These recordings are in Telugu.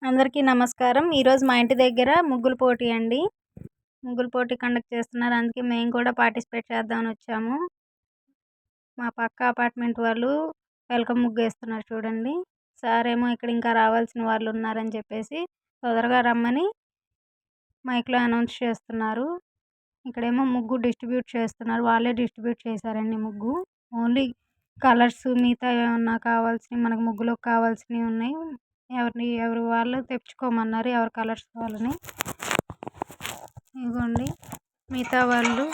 అందరికీ నమస్కారం. ఈరోజు మా ఇంటి దగ్గర ముగ్గుల పోటీ అండి. ముగ్గుల పోటీ కండక్ట్ చేస్తున్నారు. అందుకే మేము కూడా పార్టిసిపేట్ చేద్దామని వచ్చాము. మా పక్క అపార్ట్మెంట్ వాళ్ళు వెల్కమ్ ముగ్గేస్తున్నారు చూడండి. సార్ ఏమో ఇక్కడ ఇంకా రావాల్సిన వాళ్ళు ఉన్నారని చెప్పేసి తొందరగా రమ్మని మైక్లో అనౌన్స్ చేస్తున్నారు. ఇక్కడేమో ముగ్గు డిస్ట్రిబ్యూట్ చేస్తున్నారు. వాళ్ళే డిస్ట్రిబ్యూట్ చేశారండి ముగ్గు. ఓన్లీ కలర్స్ మిగతా ఏమన్నా కావాల్సినవి మనకు ముగ్గులోకి కావాల్సినవి ఉన్నాయి. ఎవరు వాళ్ళు తెచ్చుకోమన్నారు ఎవరు కలర్స్ వాళ్ళని. ఇదిగోండి మిగతా వాళ్ళు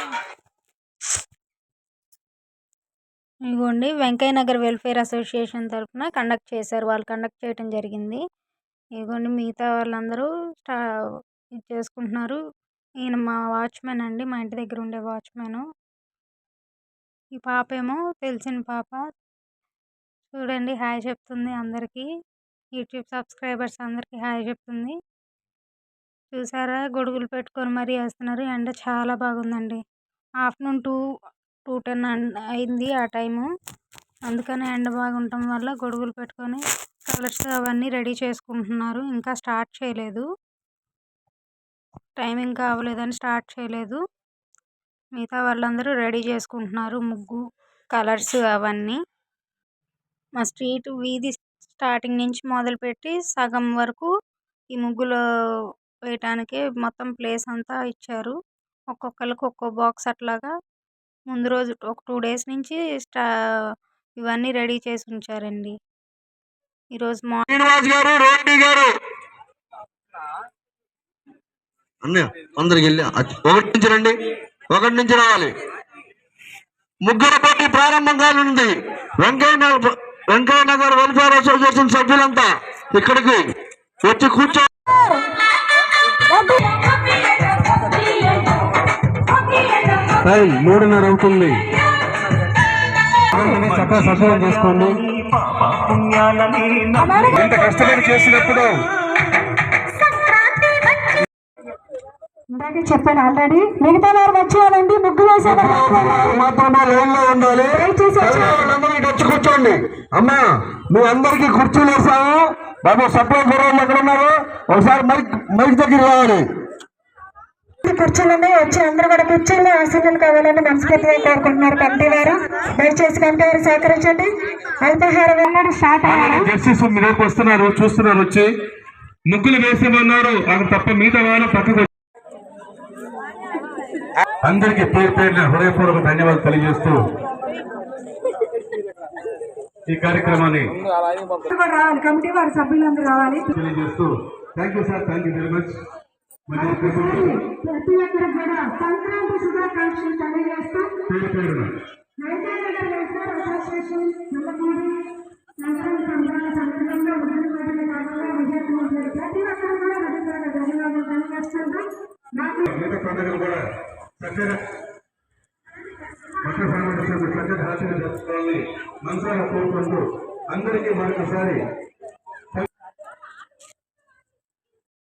ఇదిగోండి వెంకయ్య నగర్ వెల్ఫేర్ అసోసియేషన్ తరఫున కండక్ట్ చేశారు. వాళ్ళు కండక్ట్ చేయడం జరిగింది. ఇదిగోండి మిగతా వాళ్ళందరూ ఇది చేసుకుంటున్నారు. ఈయన మా వాచ్మెన్ అండి, మా ఇంటి దగ్గర ఉండే వాచ్మెన్. ఈ పాప ఏమో తెలిసిన పాప చూడండి హాయ్ చెప్తుంది అందరికీ. యూట్యూబ్ సబ్స్క్రైబర్స్ అందరికీ హాయ్ చెప్తుంది. చూసారా గొడుగులు పెట్టుకొని మరీ వేస్తున్నారు. ఎండ చాలా బాగుందండి. ఆఫ్టర్నూన్ 2:10 అయింది ఆ టైము. అందుకని ఎండ బాగుండటం వల్ల గొడుగులు పెట్టుకొని కలర్స్ అవన్నీ రెడీ చేసుకుంటున్నారు. ఇంకా స్టార్ట్ చేయలేదు, టైం ఇంకా అవ్వలేదని స్టార్ట్ చేయలేదు. మిగతా వాళ్ళందరూ రెడీ చేసుకుంటున్నారు ముగ్గు కలర్స్ అవన్నీ. మా స్ట్రీట్ వీధి స్టార్టింగ్ నుంచి మొదలుపెట్టి సగం వరకు ఈ ముగ్గులు వేయటానికి మొత్తం ప్లేస్ అంతా ఇచ్చారు. ఒక్కొక్కరికి ఒక్కో బాక్స్ అట్లాగా ముందు రోజు ఒక 2 days నుంచి ఇవన్నీ రెడీ చేసి ఉంచారండి. ఈరోజు ఒకటి నుంచి రావాలి. ముగ్గురు పోటీ ప్రారంభం కానుంది. వెంకయ్య నగర్ వెల్ఫేర్ అసోసియేషన్ సభ్యులంతా ఇక్కడికి వచ్చి కూర్చో. టైం 3:30 అవుతుంది. చక్కగా సఫలం చేసుకోండి. ఇంత కష్టపడి చేసినప్పుడు చెప్పాను ఆల్రెడీ. మిగతా వారు వచ్చేయాలండి. ముగ్గు మాత్రమే లైన్ లో ఉండాలి. వచ్చి కూర్చోండి. అమ్మా మీ అందరికి కుర్చీలు వేసాము. బాబు సప్లై గుర్రాలు ఎక్కడ ఉన్నారు? ఒకసారి మైక్ దగ్గర రావాలి. కుర్చీలు వచ్చి అందరూ కూడా కుర్చీలు ఆసనాలు కావాలని మనస్ఫూర్తిగా కోరుకుంటున్నారు కమిటీ వారు. దయచేసి కమిటీ వారు సహకరించండి. అల్పాహారం వెళ్ళడం స్టార్ట్ అయ్యారు. జస్టిస్ మీ దగ్గరకు వస్తున్నారు, చూస్తున్నారు. వచ్చి ముగ్గులు వేసేమన్నారు అక్కడ తప్ప మిగతా వాళ్ళు పక్కకు. అందరికీ పేరు పేరున హృదయపూర్వక ధన్యవాదాలు తెలియజేస్తూ ఈ కార్యక్రమాన్ని రావాలి. కమిటీ వారి సభ్యులందరూ రావాలి తెలియజేస్తూ thank you sir, thank you very much. ప్రతి ఒక్కరు కూడా సంక్రాంతి శుభాకాంక్షలు తెలియజేస్తూ పేరు పేరున అసోసియేషన్ నల్లమూడి సంక్రాంతి సందర్భంగా ప్రతి ఒక్కరు కూడా హృదయపూర్వక ధన్యవాదాలు తెలియజేస్తుంటూ మిగతా పండుగలు కూడా చక్కగా చక్కగా హాస్యం జరుపుకోవాలని మనసారా కోరుకుంటూ అందరికీ మరొకసారి